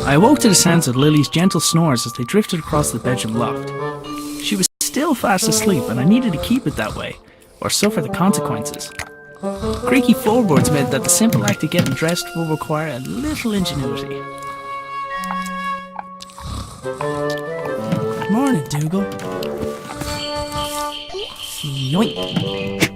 I awoke to the sounds of Lily's gentle snores as they drifted across the bedroom loft. She was still fast asleep and I needed to keep it that way, or suffer the consequences. Creaky floorboards meant that the simple act of getting dressed will require a little ingenuity. Good morning, Dougal. Yoink.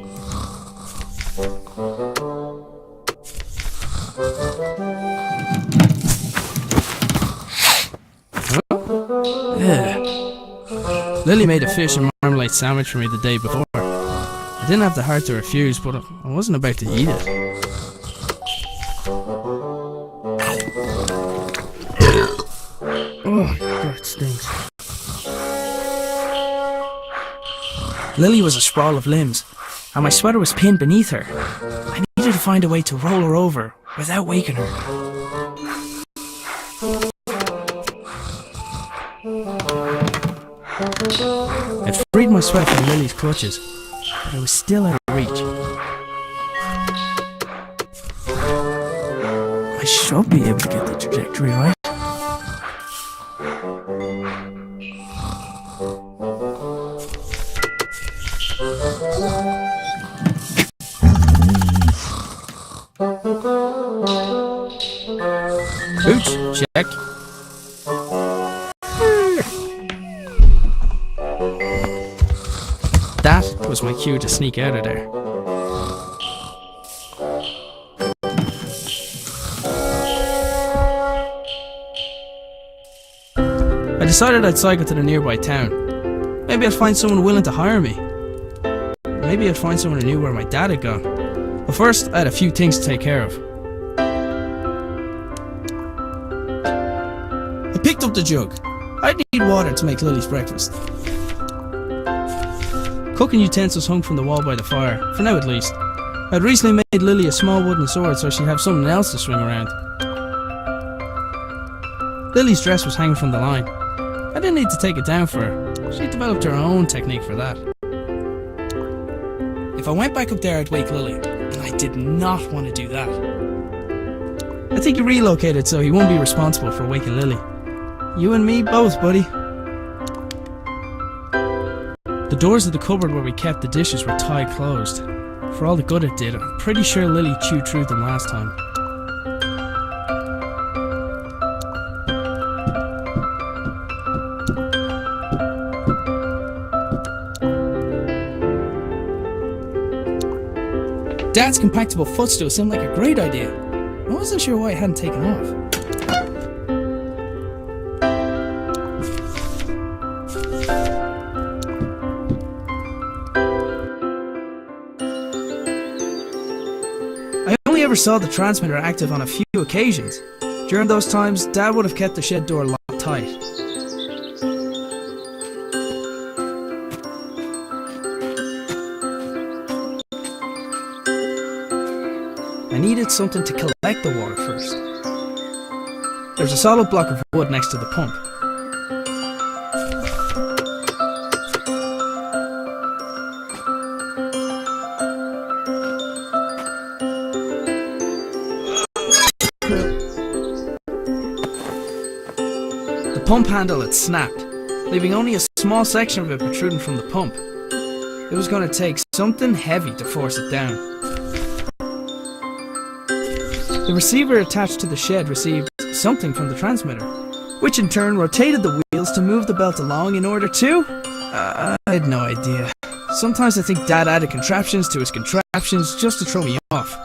Lily made a fish and marmalade sandwich for me the day before. I didn't have the heart to refuse, but I wasn't about to eat it. Oh, God, it stinks. Lily was a sprawl of limbs, and my sweater was pinned beneath her. I needed to find a way to roll her over without waking her. I freed my sweat from Lily's clutches, but I was still out of reach. I should be able to get the trajectory right. Boots, check. That was my cue to sneak out of there. I decided I'd cycle to the nearby town. Maybe I'd find someone willing to hire me. Maybe I'd find someone who knew where my dad had gone. But first, I had a few things to take care of. I picked up the jug. I'd need water to make Lily's breakfast. Cooking utensils hung from the wall by the fire, for now at least. I'd recently made Lily a small wooden sword so she'd have something else to swing around. Lily's dress was hanging from the line. I didn't need to take it down for her. She'd developed her own technique for that. If I went back up there, I'd wake Lily, and I did not want to do that. I think he relocated so he won't be responsible for waking Lily. You and me both, buddy. The doors of the cupboard where we kept the dishes were tight closed. For all the good it did, I'm pretty sure Lily chewed through them last time. Dad's compactable footstool seemed like a great idea. I wasn't sure why it hadn't taken off. I only ever saw the transmitter active on a few occasions. During those times, Dad would have kept the shed door locked tight. I needed something to collect the water first. There's a solid block of wood next to the pump. pump handle had snapped, leaving only a small section of it protruding from the pump. It was going to take something heavy to force it down. The receiver attached to the shed received something from the transmitter, which in turn rotated the wheels to move the belt along in order to... I had no idea. Sometimes I think Dad added contraptions to his contraptions just to throw me off.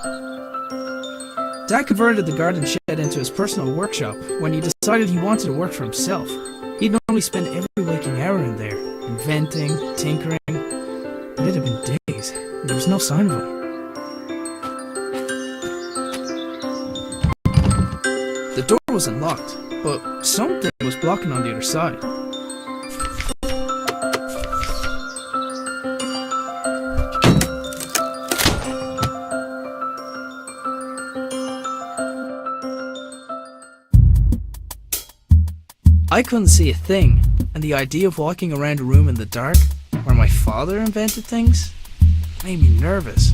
Dad converted the garden shed into his personal workshop when he decided he wanted to work for himself. He'd normally spend every waking hour in there, inventing, tinkering. It had been days, and there was no sign of him. The door was unlocked, but something was blocking on the other side. I couldn't see a thing, and the idea of walking around a room in the dark, where my father invented things, made me nervous.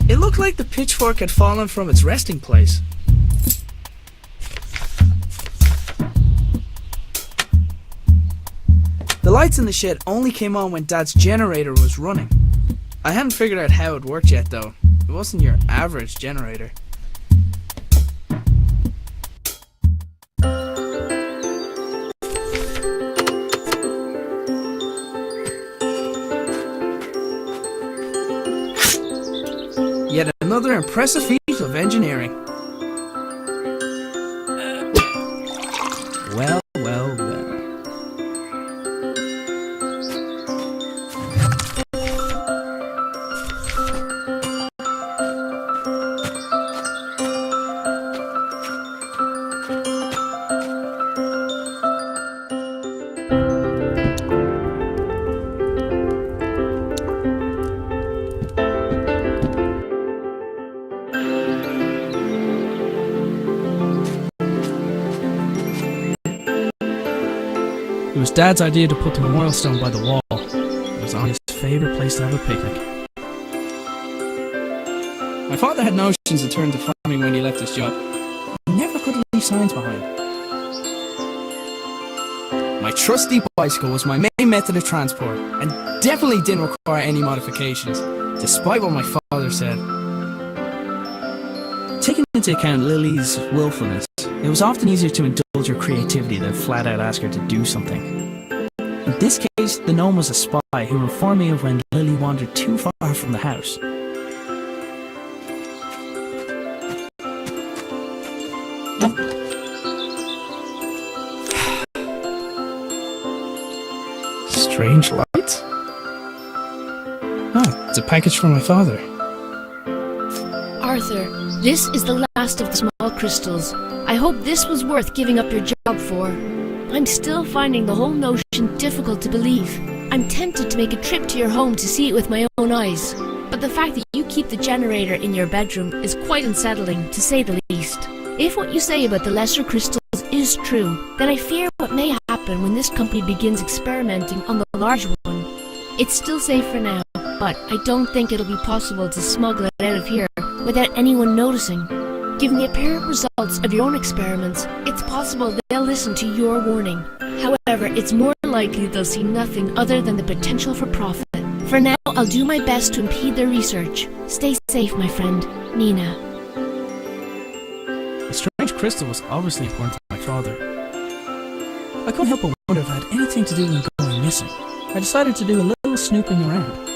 It looked like the pitchfork had fallen from its resting place. The lights in the shed only came on when Dad's generator was running. I hadn't figured out how it worked yet though. It wasn't your average generator. Yet another impressive feat of engineering. Well. It was Dad's idea to put the memorial stone by the wall. It was on his favourite place to have a picnic. My father had notions and turned to farming when he left his job. He never could leave signs behind. My trusty bicycle was my main method of transport and definitely didn't require any modifications, despite what my father said. Taking into account Lily's willfulness, it was often easier to indulge her creativity than flat out ask her to do something. In this case, the gnome was a spy who informed me of when Lily wandered too far from the house. Strange lights? Oh, it's a package from my father. Arthur, this is the last of the small crystals. I hope this was worth giving up your job for. I'm still finding the whole notion difficult to believe. I'm tempted to make a trip to your home to see it with my own eyes. But the fact that you keep the generator in your bedroom is quite unsettling, to say the least. If what you say about the lesser crystals is true, then I fear what may happen when this company begins experimenting on the large one. It's still safe for now, but I don't think it'll be possible to smuggle it out of here without anyone noticing. Given the apparent results of your own experiments, it's possible they'll listen to your warning. However, it's more likely they'll see nothing other than the potential for profit. For now, I'll do my best to impede their research. Stay safe, my friend, Nina. The strange crystal was obviously important to my father. I couldn't help but wonder if it had anything to do with him going missing. I decided to do a little snooping around.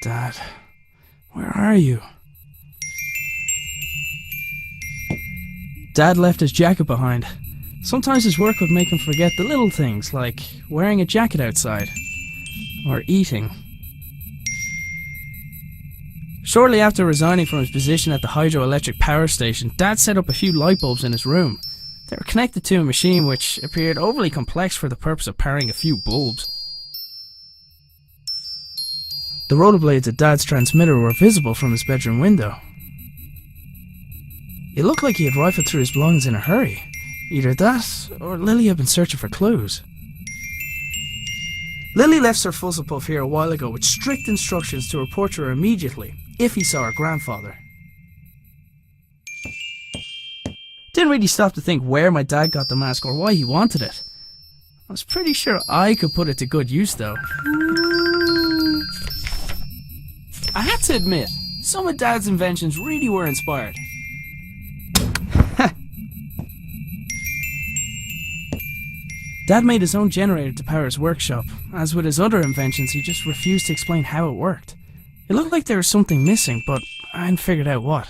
Dad, where are you? Dad left his jacket behind. Sometimes his work would make him forget the little things, like wearing a jacket outside, or eating. Shortly after resigning from his position at the hydroelectric power station, Dad set up a few light bulbs in his room. They were connected to a machine which appeared overly complex for the purpose of powering a few bulbs. The rotor blades at Dad's transmitter were visible from his bedroom window. It looked like he had rifled through his belongings in a hurry. Either that, or Lily had been searching for clues. Lily left Sir Fuzzlepuff here a while ago with strict instructions to report to her immediately if he saw her grandfather. Didn't really stop to think where my dad got the mask or why he wanted it. I was pretty sure I could put it to good use though. I had to admit, some of Dad's inventions really were inspired. Dad made his own generator to power his workshop. As with his other inventions, he just refused to explain how it worked. It looked like there was something missing, but I hadn't figured out what.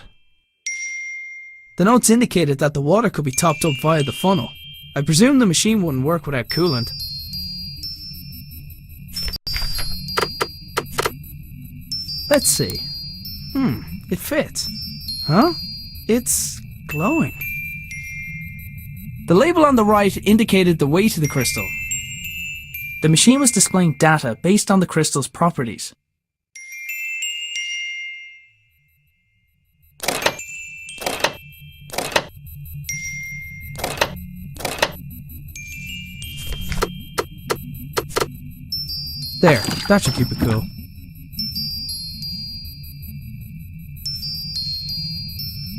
The notes indicated that the water could be topped up via the funnel. I presumed the machine wouldn't work without coolant. Let's see. It fits. Huh? It's glowing. The label on the right indicated the weight of the crystal. The machine was displaying data based on the crystal's properties. There, that should keep it cool.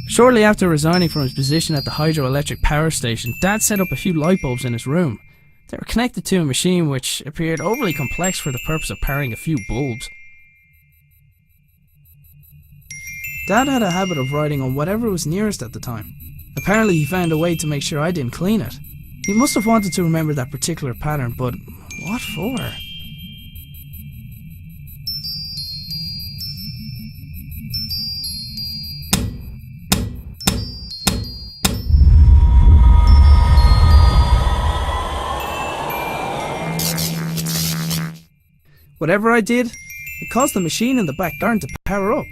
Shortly after resigning from his position at the hydroelectric power station, Dad set up a few light bulbs in his room. They were connected to a machine which appeared overly complex for the purpose of powering a few bulbs. Dad had a habit of writing on whatever was nearest at the time. Apparently he found a way to make sure I didn't clean it. He must have wanted to remember that particular pattern, but what for? Whatever I did, it caused the machine in the back garden to power up.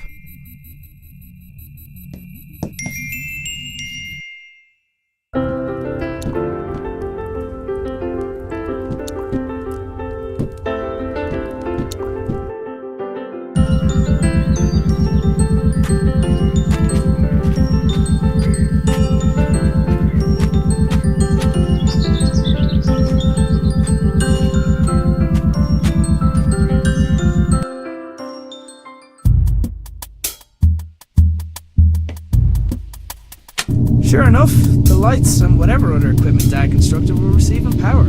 Sure enough, the lights and whatever other equipment Dad constructed were receiving power.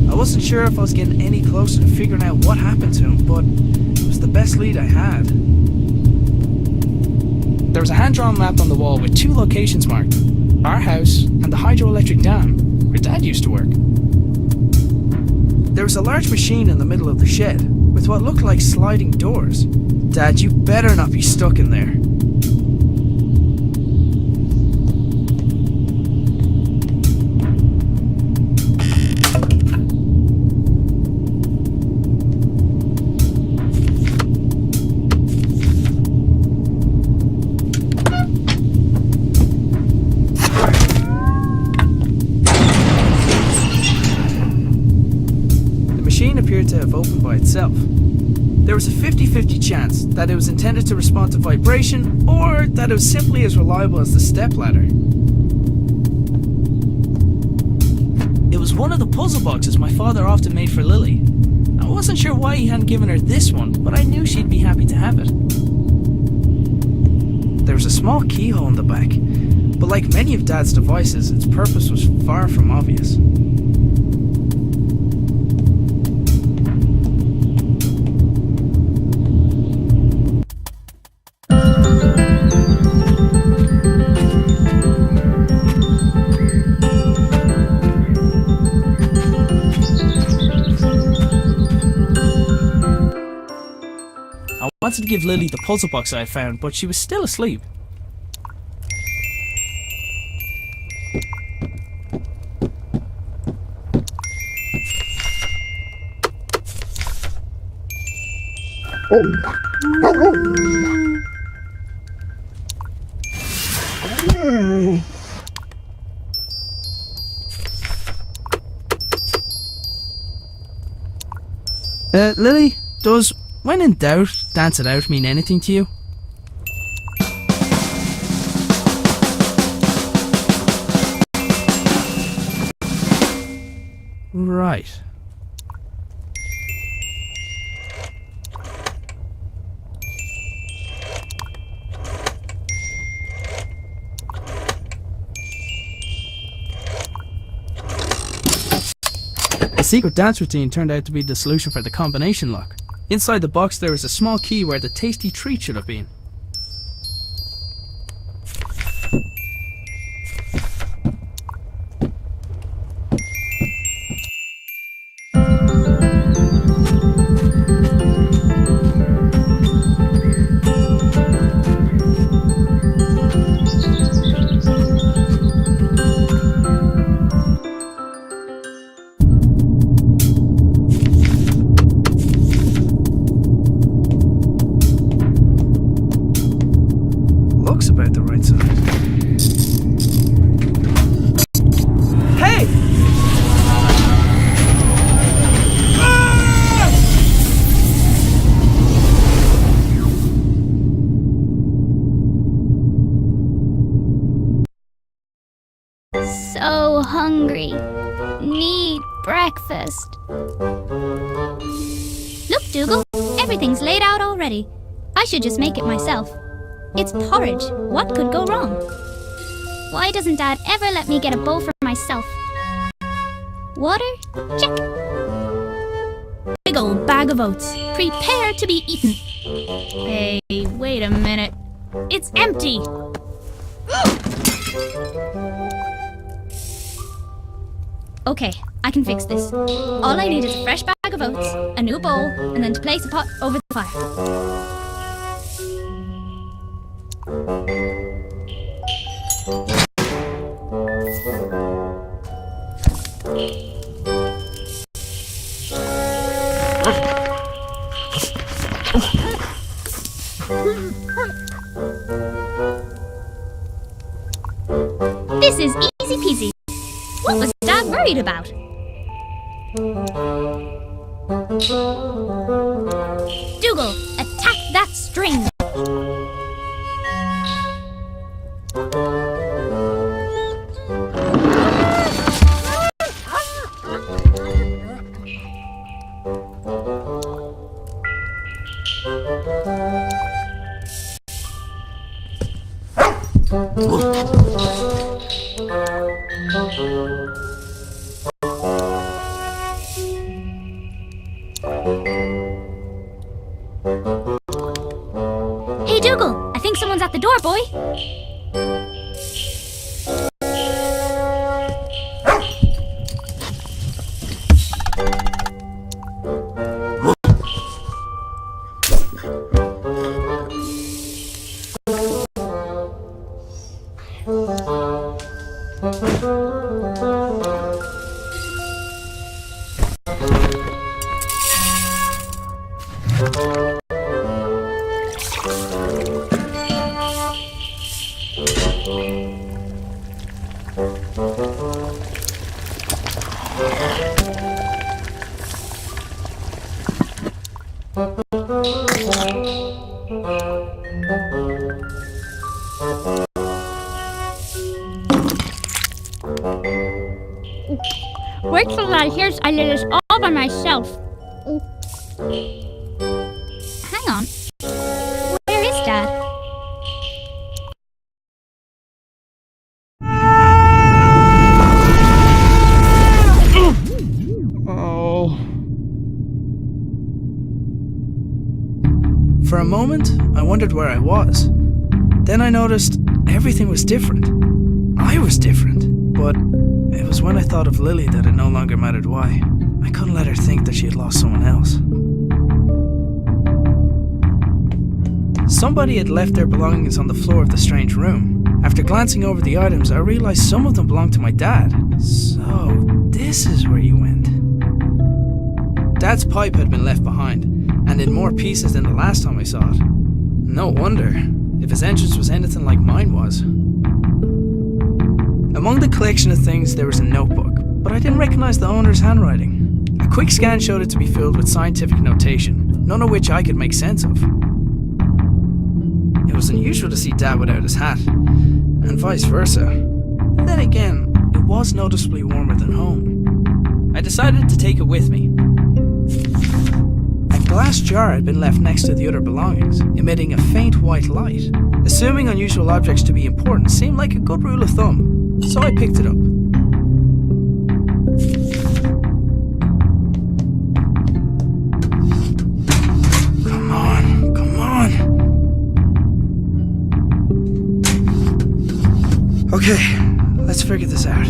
I wasn't sure if I was getting any closer to figuring out what happened to him, but it was the best lead I had. There was a hand-drawn map on the wall with two locations marked: our house and the hydroelectric dam, where Dad used to work. There was a large machine in the middle of the shed, with what looked like sliding doors. Dad, you better not be stuck in there. Appeared to have opened by itself. There was a 50-50 chance that it was intended to respond to vibration, or that it was simply as reliable as the stepladder. It was one of the puzzle boxes my father often made for Lily. I wasn't sure why he hadn't given her this one, but I knew she'd be happy to have it. There was a small keyhole in the back, but like many of Dad's devices, its purpose was far from obvious. I wanted to give Lily the puzzle box I had found, but she was still asleep. Lily, does "when in doubt, dance it out" mean anything to you? Right. The secret dance routine turned out to be the solution for the combination lock. Inside the box there is a small key where the tasty treat should have been. Looks about the right size. Hey! So hungry. Need breakfast. Look, Dougal, everything's laid out already. I should just make it myself. It's porridge. What could go wrong? Why doesn't Dad ever let me get a bowl for myself? Water? Check. Big old bag of oats. Prepare to be eaten. Hey, wait a minute. It's empty. Okay, I can fix this. All I need is a fresh bag of oats, a new bowl, and then to place a pot over the fire. This is easy peasy. What was Dad worried about? Dougal, attack that string! Hey Dougal, I think someone's at the door, boy. Wait till Dad hears I did this all by myself. Hang on. Where is Dad? Oh. For a moment, I wondered where I was. Then I noticed everything was different. I was different, but it was when I thought of Lily that it no longer mattered why. I couldn't let her think that she had lost someone else. Somebody had left their belongings on the floor of the strange room. After glancing over the items, I realized some of them belonged to my dad. So, this is where you went. Dad's pipe had been left behind, and in more pieces than the last time I saw it. No wonder, if his entrance was anything like mine was. Among the collection of things there was a notebook, but I didn't recognize the owner's handwriting. A quick scan showed it to be filled with scientific notation, none of which I could make sense of. It was unusual to see Dad without his hat, and vice versa. Then again, it was noticeably warmer than home. I decided to take it with me. A glass jar had been left next to the other belongings, emitting a faint white light. Assuming unusual objects to be important seemed like a good rule of thumb, so I picked it up. Come on, come on. Okay, let's figure this out.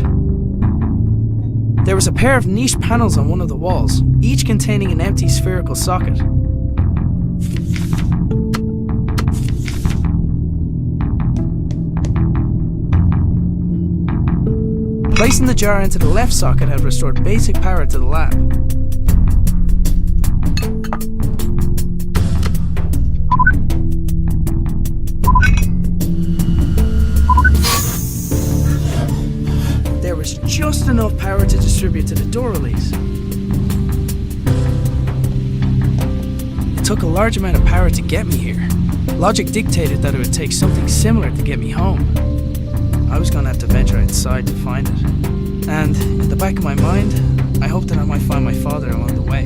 There was a pair of niche panels on one of the walls, each containing an empty spherical socket. Placing the jar into the left socket had restored basic power to the lab. There was just enough power to distribute to the door release. It took a large amount of power to get me here. Logic dictated that it would take something similar to get me home. I was going to have to venture outside to find it. And in the back of my mind, I hoped that I might find my father along the way.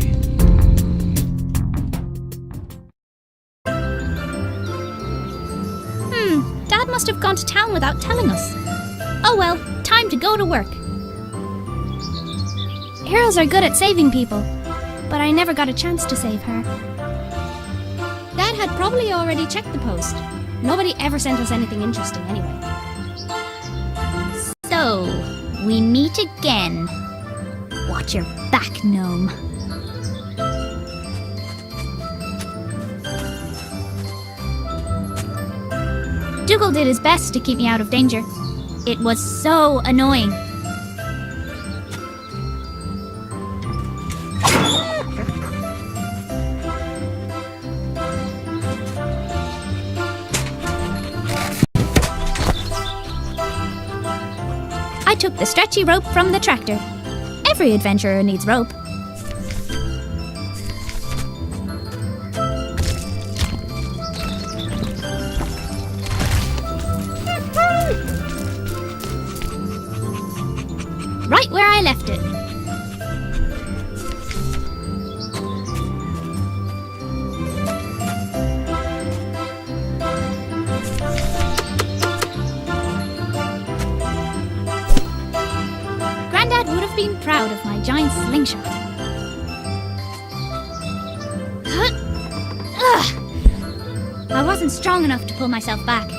Dad must have gone to town without telling us. Oh well, time to go to work. Heroes are good at saving people, but I never got a chance to save her. Dad had probably already checked the post. Nobody ever sent us anything interesting anyway. So, we meet again. Watch your back, gnome. Dougal did his best to keep me out of danger. It was so annoying. I took the stretchy rope from the tractor. Every adventurer needs rope. Right where I left it. Grandad would have been proud of my giant slingshot. I wasn't strong enough to pull myself back.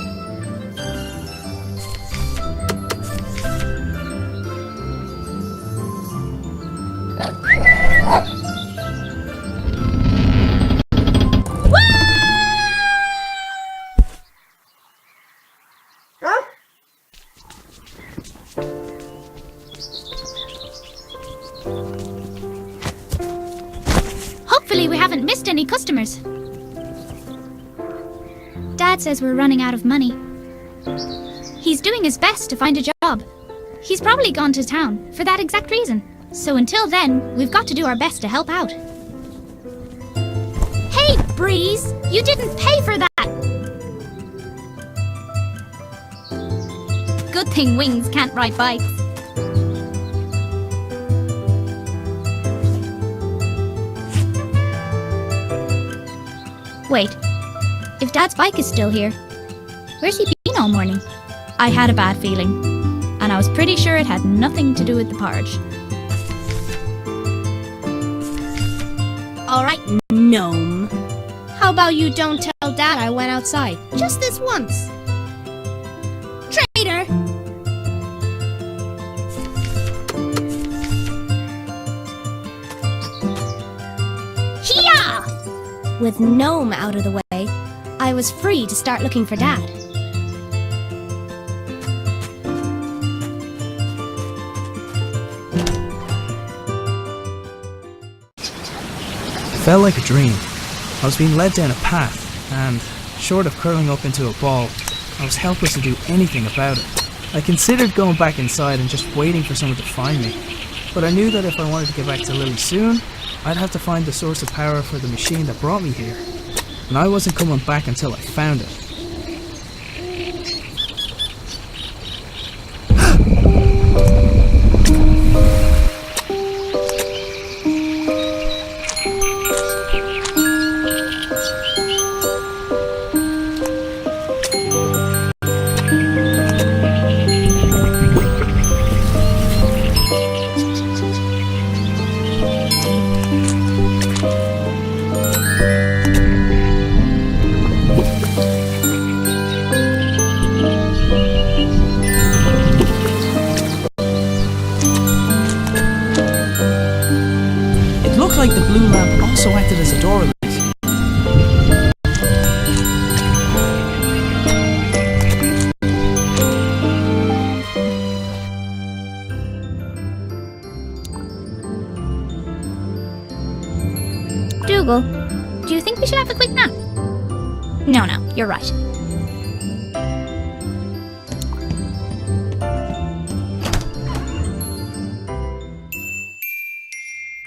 Hopefully we haven't missed any customers. Dad says we're running out of money. He's doing his best to find a job. He's probably gone to town for that exact reason. So until then, we've got to do our best to help out. Hey, Breeze! You didn't pay for that! Good thing Wings can't ride bikes. Wait, if Dad's bike is still here, where's he been all morning? I had a bad feeling, and I was pretty sure it had nothing to do with the porridge. Alright, gnome. How about you don't tell Dad I went outside? Just this once. Traitor! Hiya! With Gnome out of the way, I was free to start looking for Dad. Felt like a dream. I was being led down a path, and, short of curling up into a ball, I was helpless to do anything about it. I considered going back inside and just waiting for someone to find me, but I knew that if I wanted to get back to Lily soon, I'd have to find the source of power for the machine that brought me here, and I wasn't coming back until I found it. like the blue lamp also acted as a door release. Dougal, do you think we should have a quick nap? No, you're right.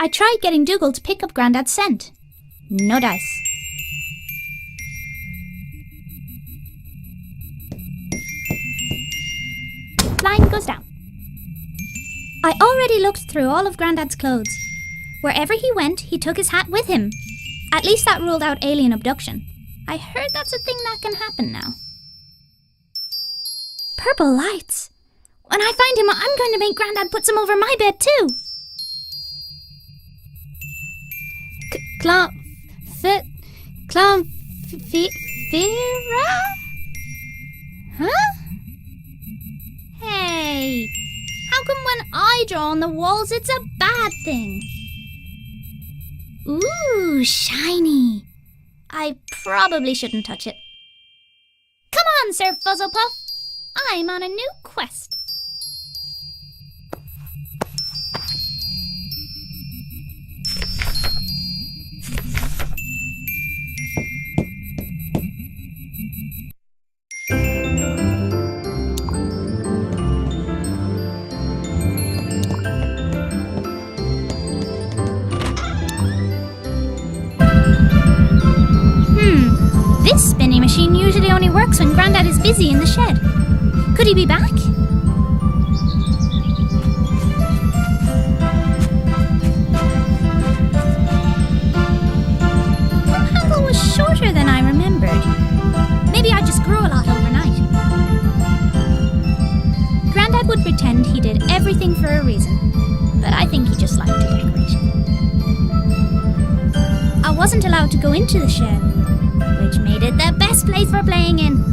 I tried getting Dougal to pick up Grandad's scent. No dice. Line goes down. I already looked through all of Grandad's clothes. Wherever he went, he took his hat with him. At least that ruled out alien abduction. I heard that's a thing that can happen now. Purple lights. When I find him, I'm going to make Grandad put some over my bed too. Clamfira? Huh? Hey, how come when I draw on the walls it's a bad thing? Ooh, shiny. I probably shouldn't touch it. Come on, Sir Fuzzlepuff. I'm on a new quest. This spinning machine usually only works when Grandad is busy in the shed. Could he be back? The handle was shorter than I remembered. Maybe I just grew a lot overnight. Grandad would pretend he did everything for a reason, but I think he just liked to decorate. I wasn't allowed to go into the shed, which made it the best place for playing in.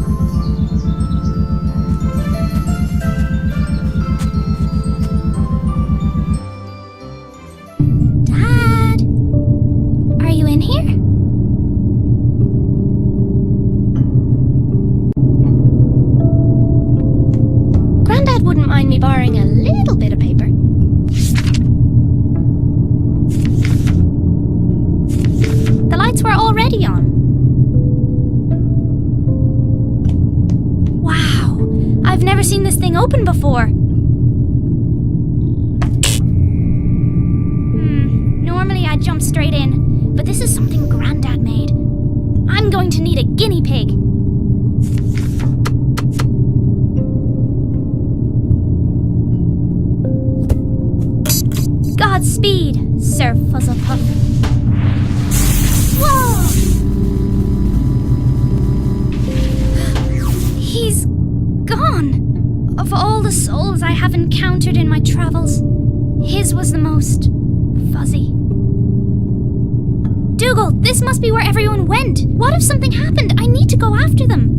Dad, are you in here? Grandad wouldn't mind me borrowing a little bit of paper. The lights were already on. I've never seen this thing open before. Normally I'd jump straight in, but this is something Grandad made. I'm going to need a guinea pig. Godspeed, Sir Fuzzlepuff. Whoa! He's gone. Of all the souls I have encountered in my travels, his was the most fuzzy. Dougal, this must be where everyone went. What if something happened? I need to go after them.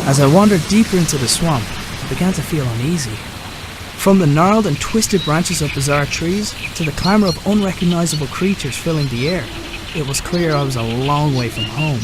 As I wandered deeper into the swamp, I began to feel uneasy. From the gnarled and twisted branches of bizarre trees to the clamour of unrecognisable creatures filling the air, it was clear I was a long way from home.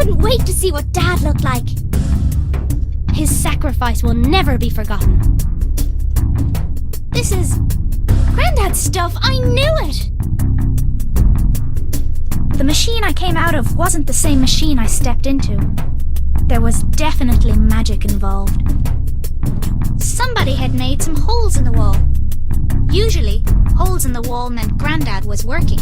couldn't wait to see what Dad looked like. His sacrifice will never be forgotten. This is Granddad's stuff. I knew it! The machine I came out of wasn't the same machine I stepped into. There was definitely magic involved. Somebody had made some holes in the wall. Usually, holes in the wall meant Granddad was working.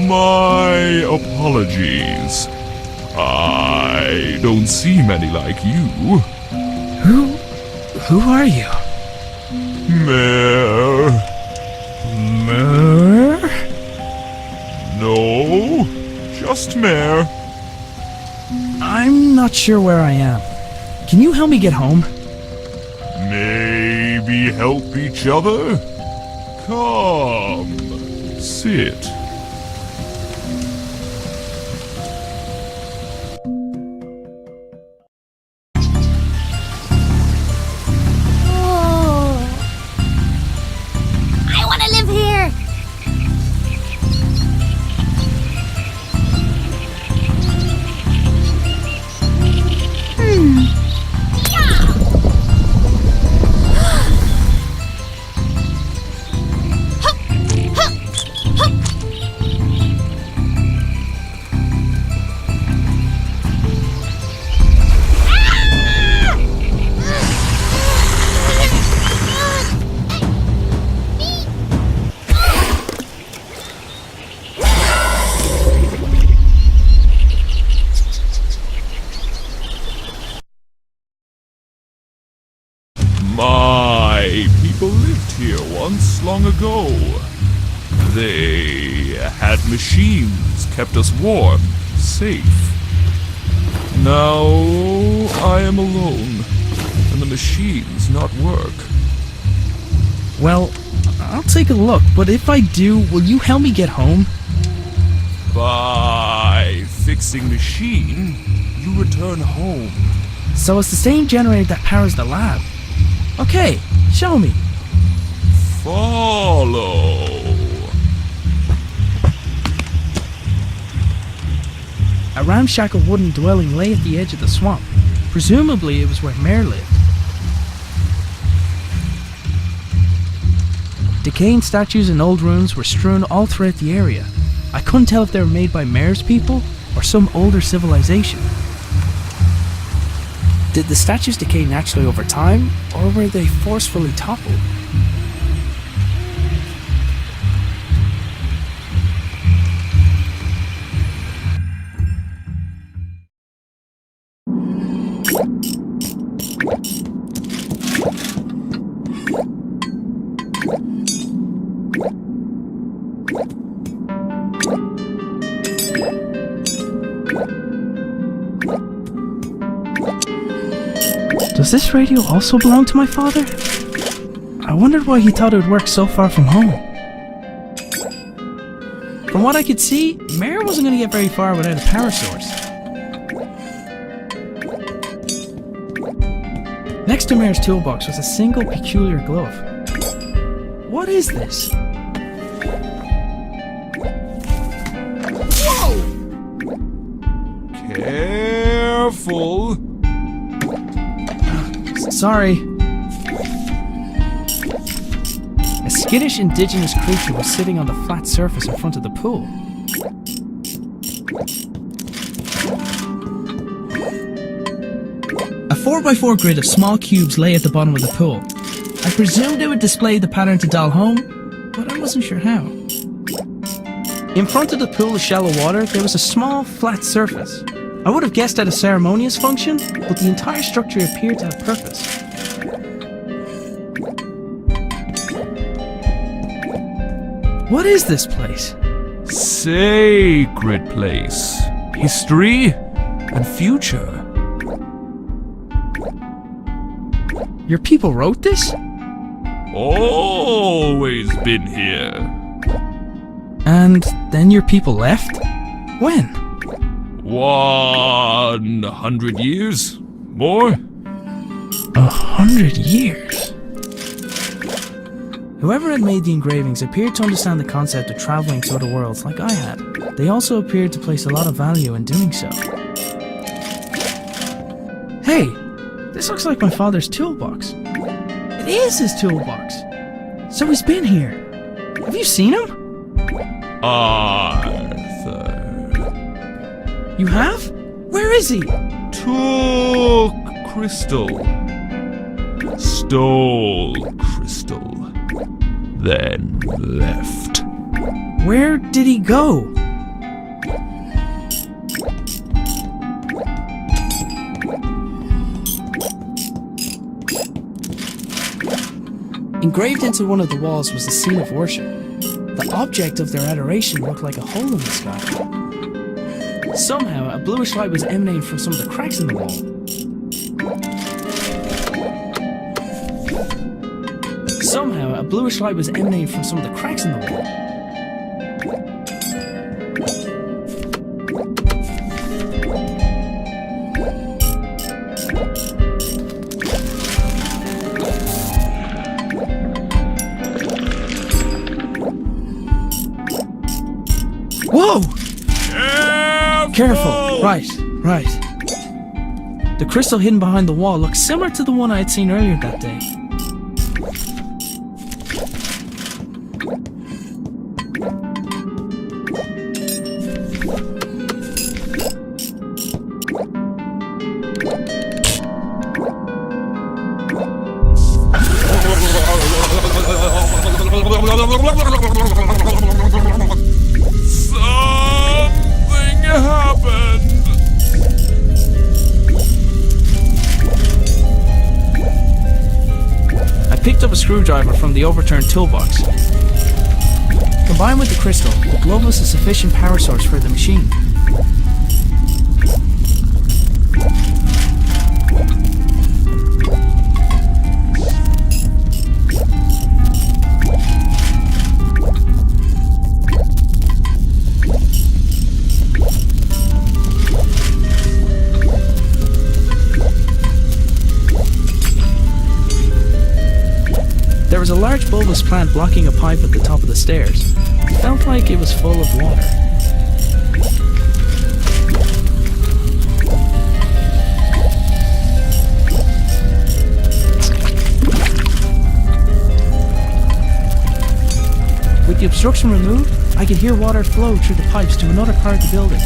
My apologies. I don't see many like you. Who are you? Mare. Mer? No, just Mare. I'm not sure where I am. Can you help me get home? Maybe help each other? Come, sit. I want to live here! My people lived here once long ago. They had machines, kept us warm, safe. Now I am alone, and the machines not work. Well, I'll take a look, but if I do, will you help me get home? By fixing machine, you return home. So it's the same generator that powers the lab. Okay, show me. Follow. A ramshackle wooden dwelling lay at the edge of the swamp. Presumably it was where Mare lived. Decaying statues and old ruins were strewn all throughout the area. I couldn't tell if they were made by Mare's people or some older civilization. Did the statues decay naturally over time, or were they forcefully toppled? Does this radio also belong to my father? I wondered why he thought it would work so far from home. From what I could see, Mare wasn't going to get very far without a power source. Next to Mare's toolbox was a single peculiar glove. What is this? Whoa! Careful. Sorry. A skittish indigenous creature was sitting on the flat surface in front of the pool. A 4x4 grid of small cubes lay at the bottom of the pool. I presumed it would display the pattern to dial home, but I wasn't sure how. In front of the pool of shallow water, there was a small, flat surface. I would have guessed at a ceremonious function, but the entire structure appeared to have purpose. What is this place? Sacred place. history, and future. Your people wrote this? Always been here. And then your people left? When? 100 years? More? 100 years? Whoever had made the engravings appeared to understand the concept of traveling to other worlds like I had. They also appeared to place a lot of value in doing so. Hey, this looks like my father's toolbox. It is his toolbox. So he's been here. Have you seen him? Arthur. You have? Where is he? Took crystal. Stole crystal. Then left. Where did he go? Engraved into one of the walls was the scene of worship. The object of their adoration looked like a hole in the sky. Somehow, a bluish light was emanating from some of the cracks in the wall. Whoa! Careful! Right. The crystal hidden behind the wall looked similar to the one I had seen earlier that day. Something happened. I picked up a screwdriver from the overturned toolbox. Combined with the crystal, the glove was a sufficient power source for the machine. There was a large bulbous plant blocking a pipe at the top of the stairs. It felt like it was full of water. With the obstruction removed, I could hear water flow through the pipes to another part of the building.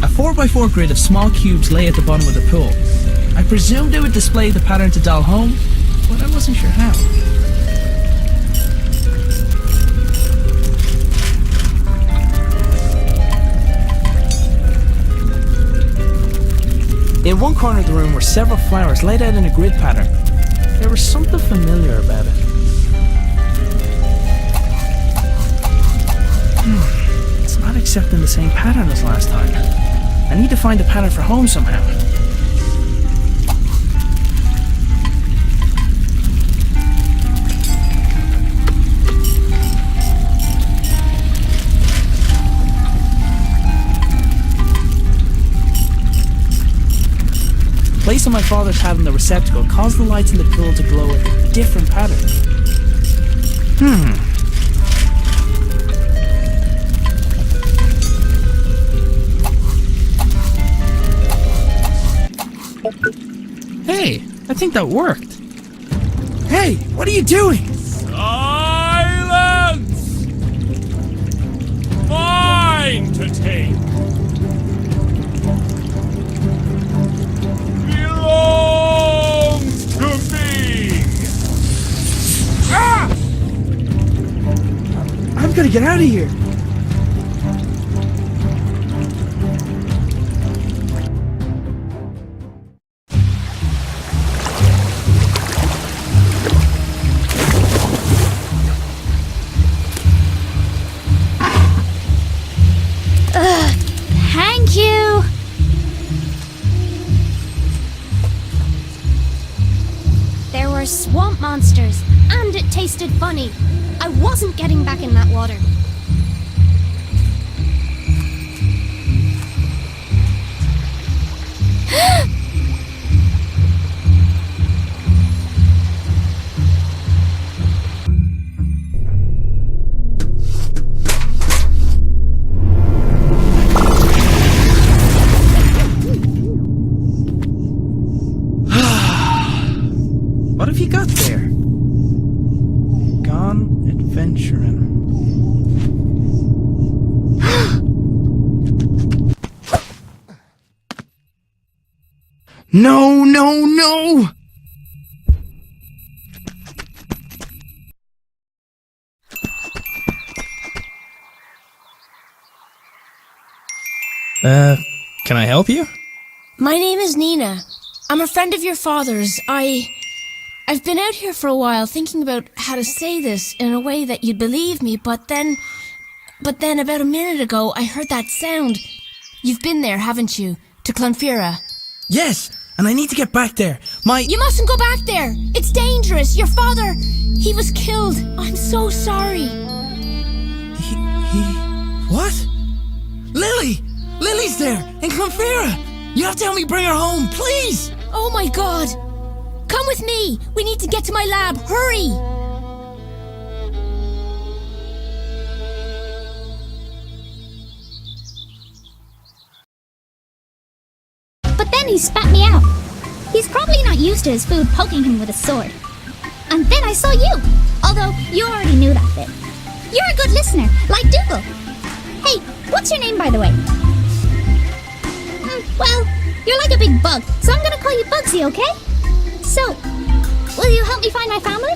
A 4x4 grid of small cubes lay at the bottom of the pool. I presumed it would display the pattern to dial home, but I wasn't sure how. In one corner of the room were several flowers laid out in a grid pattern. There was something familiar about it. It's not accepting the same pattern as last time. I need to find the pattern for home somehow. Placing my father's hat in the receptacle caused the lights in the pool to glow with a different pattern. Hey, I think that worked. Hey, what are you doing? Silence! Mine to take. Belongs to me. Ah! I've got to get out of here. monsters, and it tasted funny. I wasn't getting back in that water. What have you got there? Gone adventuring. No, no, no! Can I help you? My name is Nina. I'm a friend of your father's. I've been out here for a while thinking about how to say this in a way that you'd believe me, but then about a minute ago I heard that sound. You've been there, haven't you? To Clonfera. Yes, and I need to get back there. You mustn't go back there! It's dangerous! Your father, he was killed. I'm so sorry. What? Lily! Lily's there, in Clonfera! You have to help me bring her home, please! Oh my god! Come with me! We need to get to my lab! Hurry! But then he spat me out. He's probably not used to his food poking him with a sword. And then I saw you, although you already knew that bit. You're a good listener, like Dougal. Hey, what's your name, by the way? Well, you're like a big bug, so I'm gonna call you Bugsy, okay? So, will you help me find my family?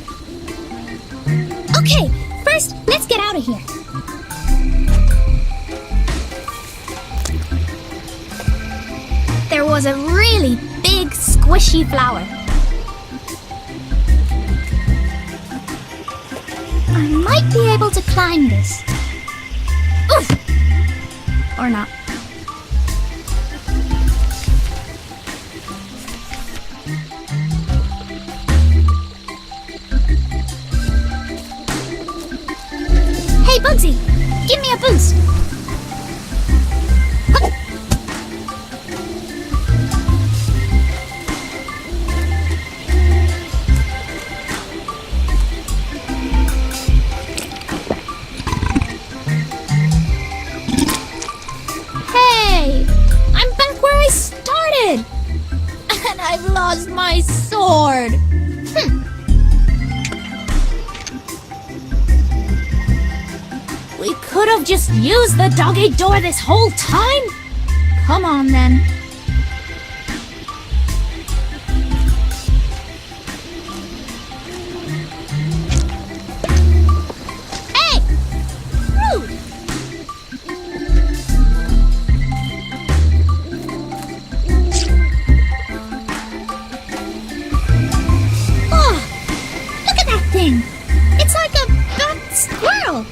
Okay, first, let's get out of here. There was a really big, squishy flower. I might be able to climb this. Oof! Or not. Hey, Bugsy! Give me a boost! Huh. Hey! I'm back where I started! And I've lost my sword! We could have just used the doggy door this whole time? Come on, then. Hey! Rude! Oh! Look at that thing! It's like a fat squirrel!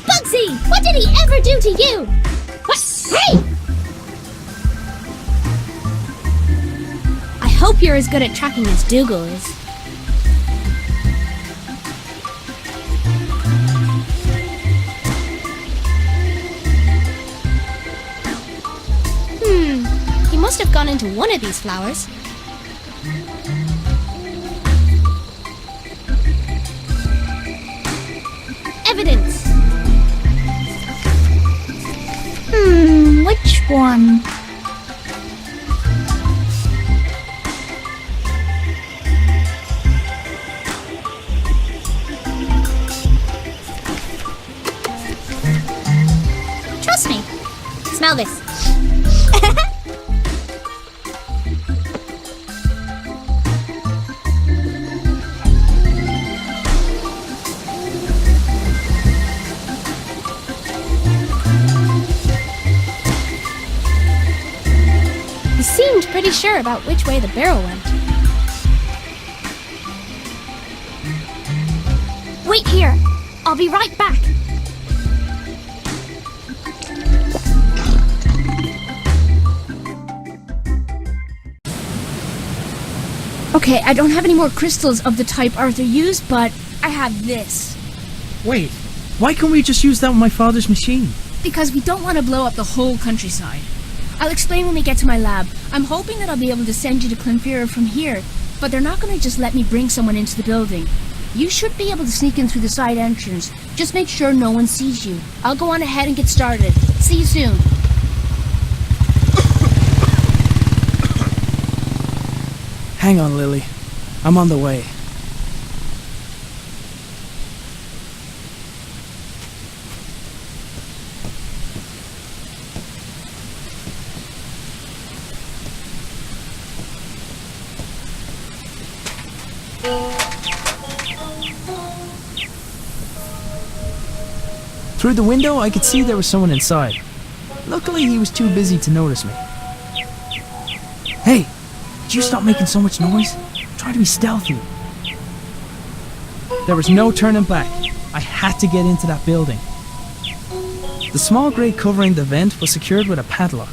Bugsy! What did he ever do to you? What? Hey! I hope you're as good at tracking as Dougal is. He must have gone into one of these flowers. Evidence. Which one? Trust me. Smell this. He seemed pretty sure about which way the barrel went. Wait here. I'll be right back. Okay, I don't have any more crystals of the type Arthur used, but I have this. Wait, why can't we just use that with my father's machine? Because we don't want to blow up the whole countryside. I'll explain when we get to my lab. I'm hoping that I'll be able to send you to Clonfera from here, but they're not going to just let me bring someone into the building. You should be able to sneak in through the side entrance. Just make sure no one sees you. I'll go on ahead and get started. See you soon. Hang on, Lily. I'm on the way. Through the window, I could see there was someone inside. Luckily, he was too busy to notice me. Hey, did you stop making so much noise? Try to be stealthy. There was no turning back. I had to get into that building. The small grate covering the vent was secured with a padlock.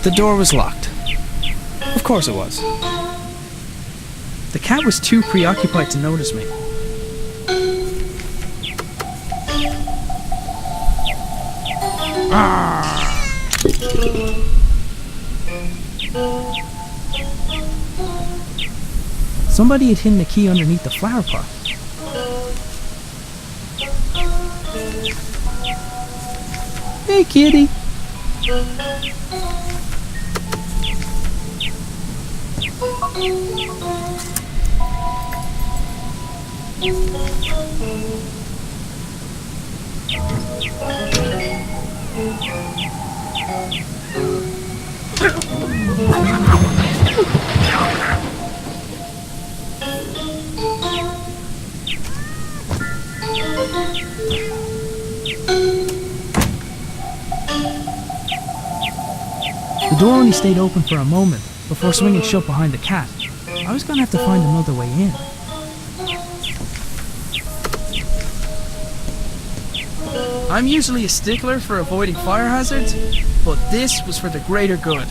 The door was locked. Of course it was. The cat was too preoccupied to notice me. Somebody had hidden the key underneath the flower pot. Hey, kitty. The door only stayed open for a moment before swinging shut behind the cat. I was gonna have to find another way in. I'm usually a stickler for avoiding fire hazards, but this was for the greater good.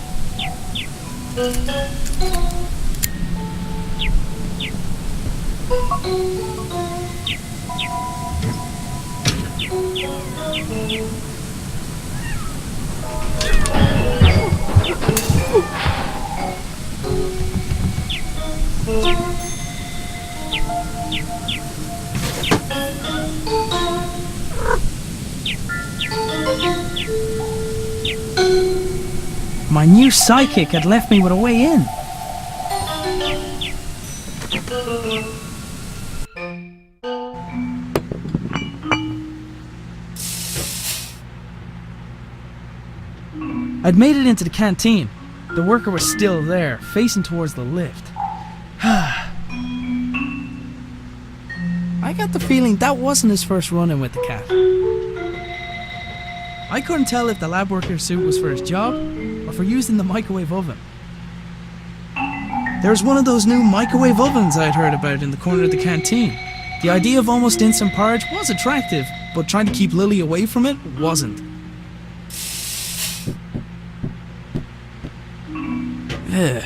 My new sidekick had left me with a way in. I'd made it into the canteen. The worker was still there, facing towards the lift. I got the feeling that wasn't his first run-in with the cat. I couldn't tell if the lab worker's suit was for his job or for using the microwave oven. There was one of those new microwave ovens I had heard about in the corner of the canteen. The idea of almost instant porridge was attractive, but trying to keep Lily away from it wasn't. Ugh.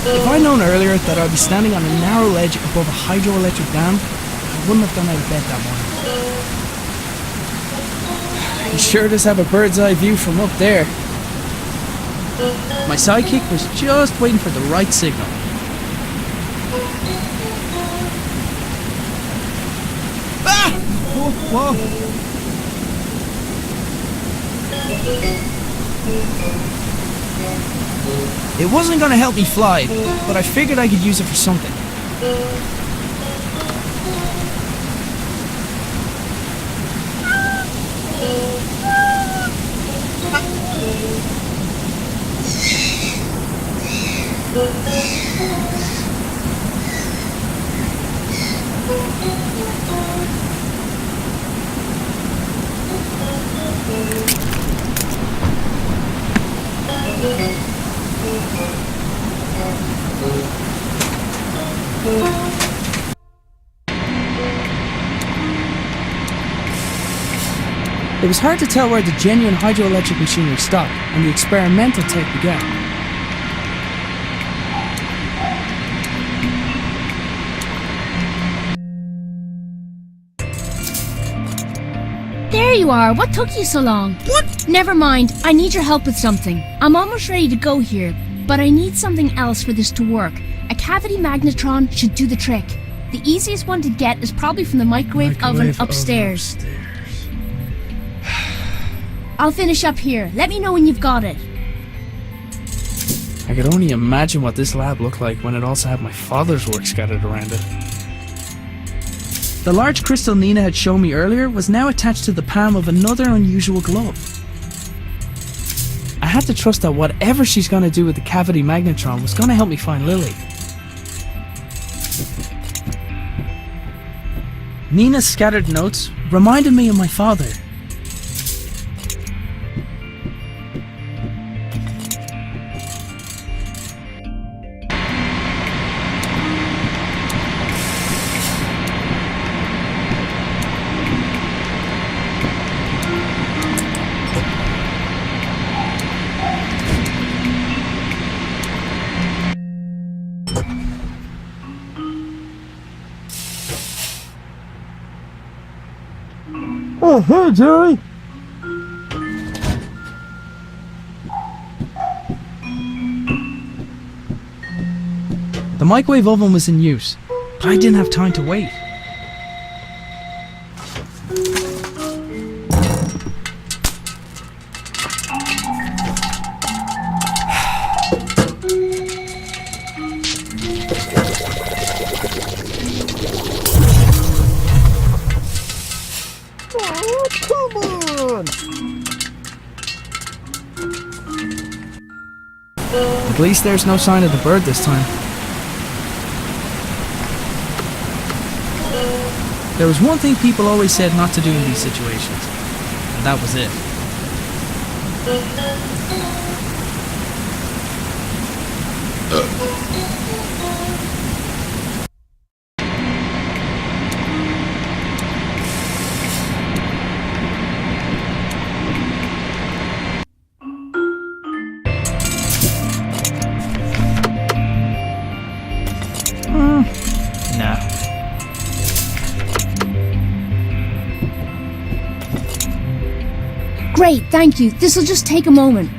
If I'd known earlier that I'd be standing on a narrow ledge above a hydroelectric dam, I wouldn't have gone out of bed that morning. He sure does have a bird's eye view from up there. My sidekick was just waiting for the right signal. Ah! Whoa, whoa. It wasn't gonna help me fly, but I figured I could use it for something. It was hard to tell where the genuine hydroelectric machinery stopped and the experimental tech began. There you are. What took you so long? What? Never mind. I need your help with something. I'm almost ready to go here, but I need something else for this to work. A cavity magnetron should do the trick. The easiest one to get is probably from the microwave oven upstairs. I'll finish up here. Let me know when you've got it. I could only imagine what this lab looked like when it also had my father's work scattered around it. The large crystal Nina had shown me earlier was now attached to the palm of another unusual glove. I had to trust that whatever she's going to do with the cavity magnetron was going to help me find Lily. Nina's scattered notes reminded me of my father. Oh, hey, Jerry! The microwave oven was in use, but I didn't have time to wait. Oh, come on! At least there's no sign of the bird this time. There was one thing people always said not to do in these situations, and that was it. Nah. Great, thank you. This'll just take a moment.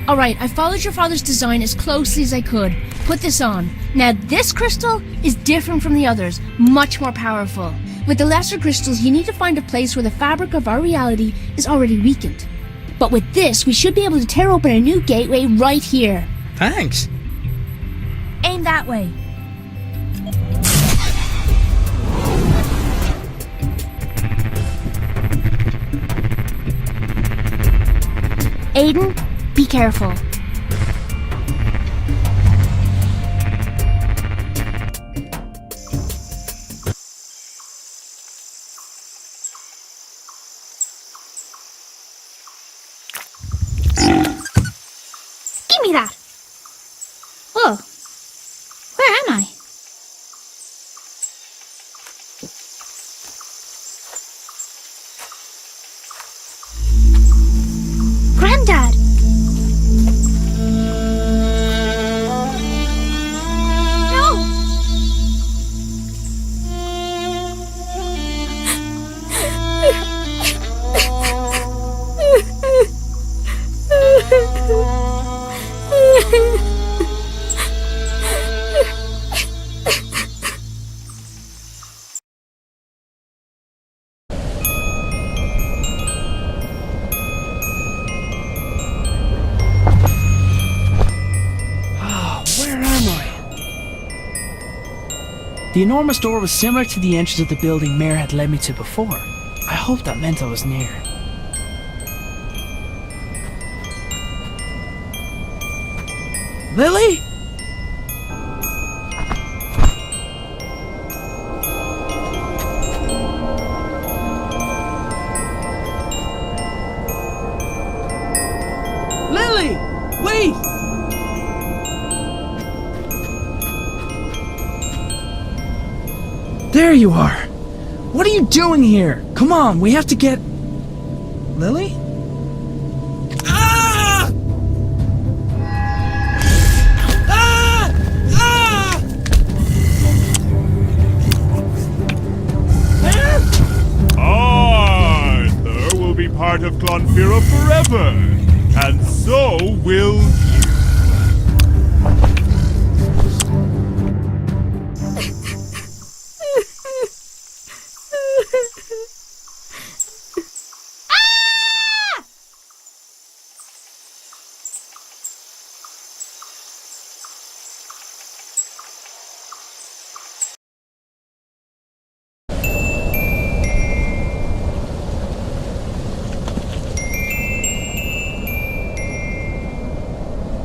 Alright, I followed your father's design as closely as I could. Put this on. Now this crystal is different from the others, much more powerful. With the lesser crystals, you need to find a place where the fabric of our reality is already weakened. But with this, we should be able to tear open a new gateway right here. Thanks. Aim that way. Aiden, be careful. Give me that. Whoa. Where am I? Granddad! No! The enormous door was similar to the entrance of the building Mare had led me to before. I hoped that meant I was near. Lily? Lily! Wait! There you are. What are you doing here? Come on, we have to get... Lily? Ah! Ah! Ah! Arthur will be part of Clonfera forever, and so will you.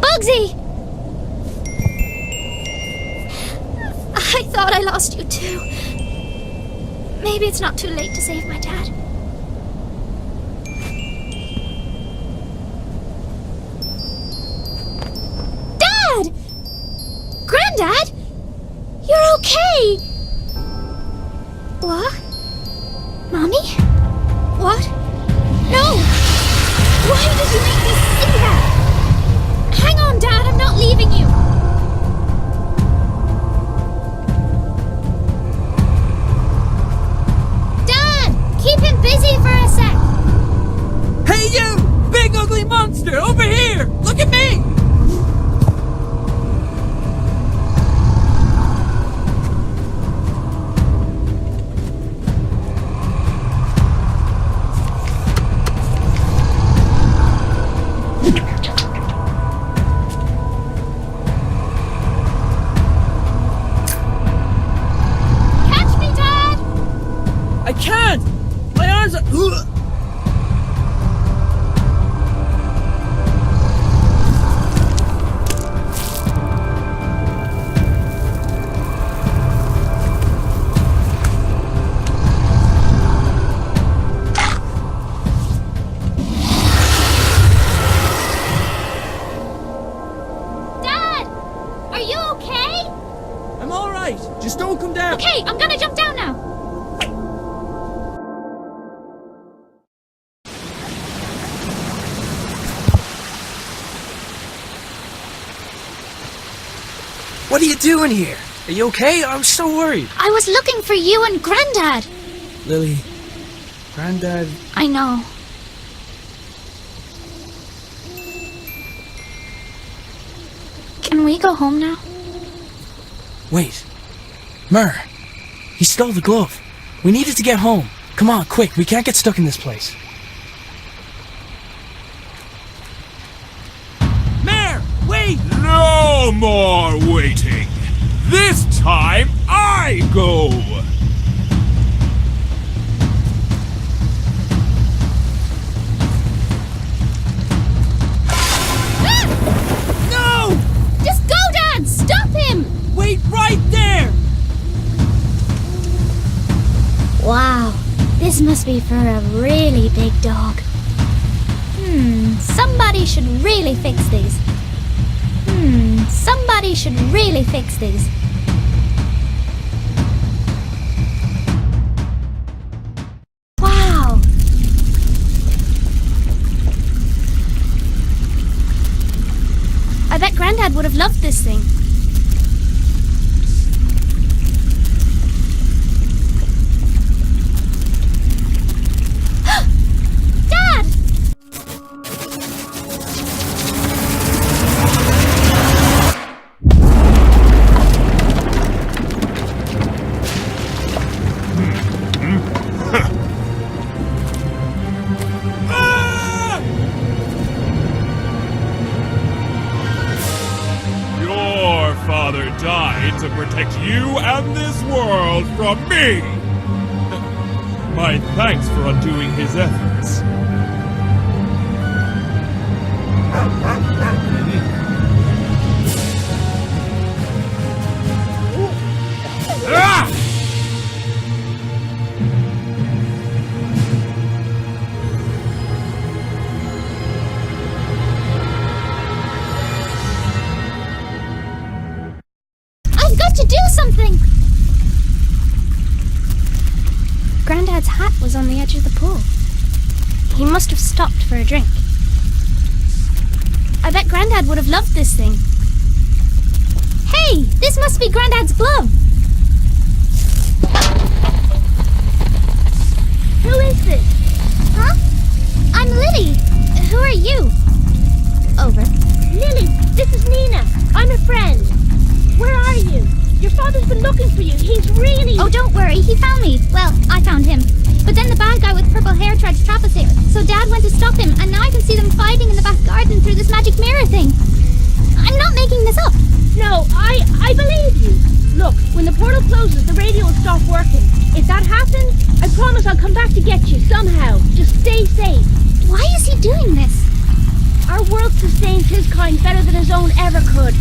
Bugsy! I thought I lost you too. Maybe it's not too late to save my dad. Dad! Granddad? You're okay! What? Mommy? What? No! Why did you make me see that? Hang on, Dad, I'm not leaving you! Dad! Keep him busy for a sec! Hey you! Big ugly monster! Over here! Look at me! I can't! My arms are... Ugh. Dad! Are you okay? I'm alright. Just don't come down. Okay, I'm gonna jump down now. What are you doing here? Are you okay? I'm so worried. I was looking for you and Granddad. Lily, Granddad... I know. Can we go home now? Wait. Myrrh. He stole the glove. We needed to get home. Come on, quick. We can't get stuck in this place. Myrrh! Wait! No more waiting. This time I go. No! Just go, Dad! Stop him! Wait right there! Wow, this must be for a really big dog. Somebody should really fix these. Somebody should really fix these. Wow. I bet Granddad would have loved this thing. Dad! Your father died to protect you and this world from me. My thanks for undoing his efforts. Ah! I've got to do something! Grandad's hat was on the edge of the pool. He must have stopped for a drink. I bet Grandad would have loved this thing. Hey, this must be Grandad's glove. Who is this? Huh? I'm Lily. Who are you? Over. Lily, this is Nina. I'm a friend. Where are you? Your father's been looking for you. He's really... Oh, don't worry. He found me. Well, I found him. But then the bad guy with purple hair tried to trap us here. So Dad went to stop him, and now I can see them fighting in the back garden through this magic mirror thing. I'm not making this up. No, I believe you. Look, when the portal closes, the radio will stop working. If that happens, I promise I'll come back to get you somehow. Just stay safe. Why is he doing this? Our world sustains his kind better than his own ever could.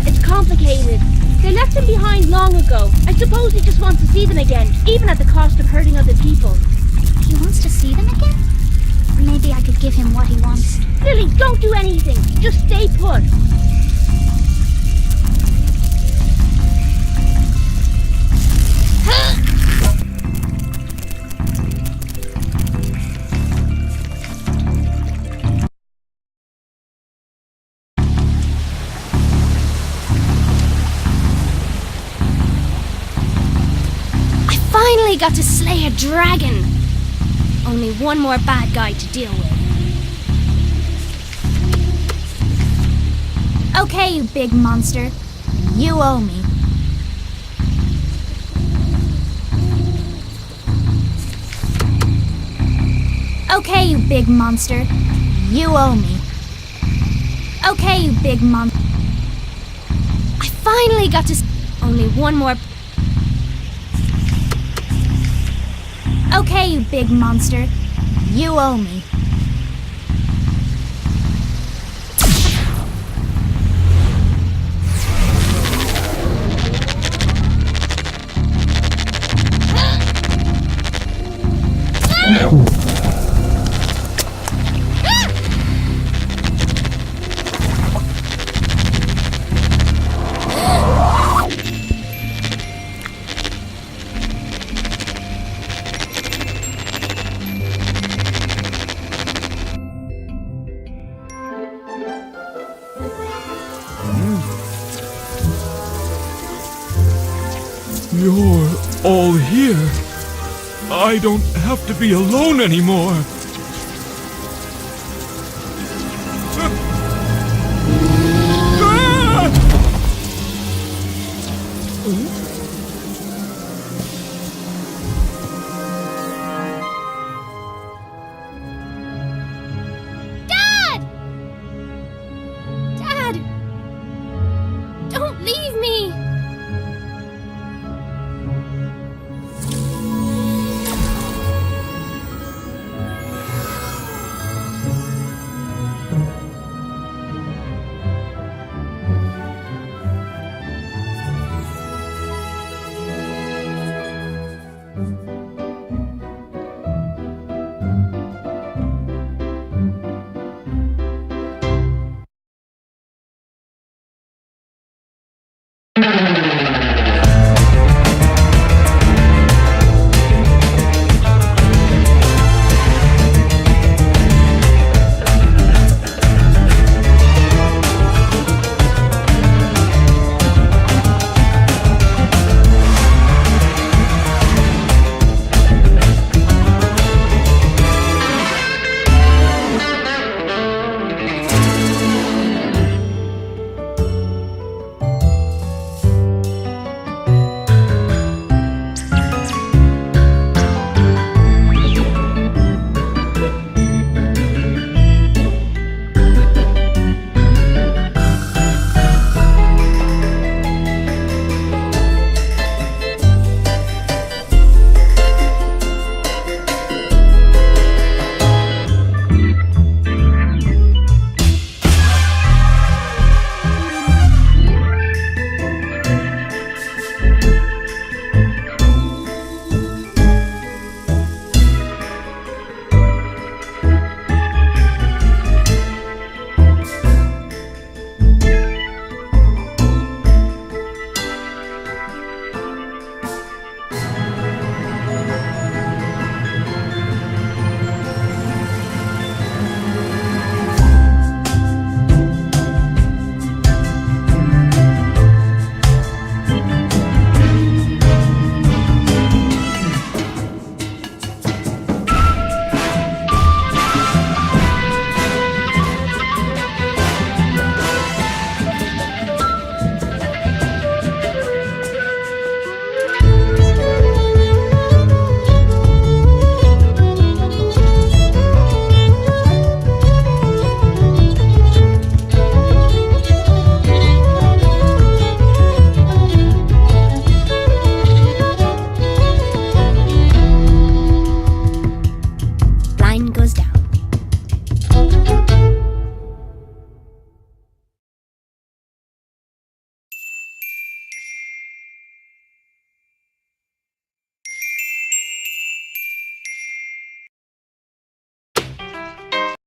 It's complicated. They left him behind long ago. I suppose he just wants to see them again, even at the cost of hurting other people. He wants to see them again? Maybe I could give him what he wants. Lily, don't do anything. Just stay put. Finally got to slay a dragon. Only one more bad guy to deal with. Okay, you big monster. You owe me. Okay, you big monster. You owe me. Okay, you big monster. I finally got to... Only one more... Okay, you big monster. You owe me. You're all here. I don't have to be alone anymore.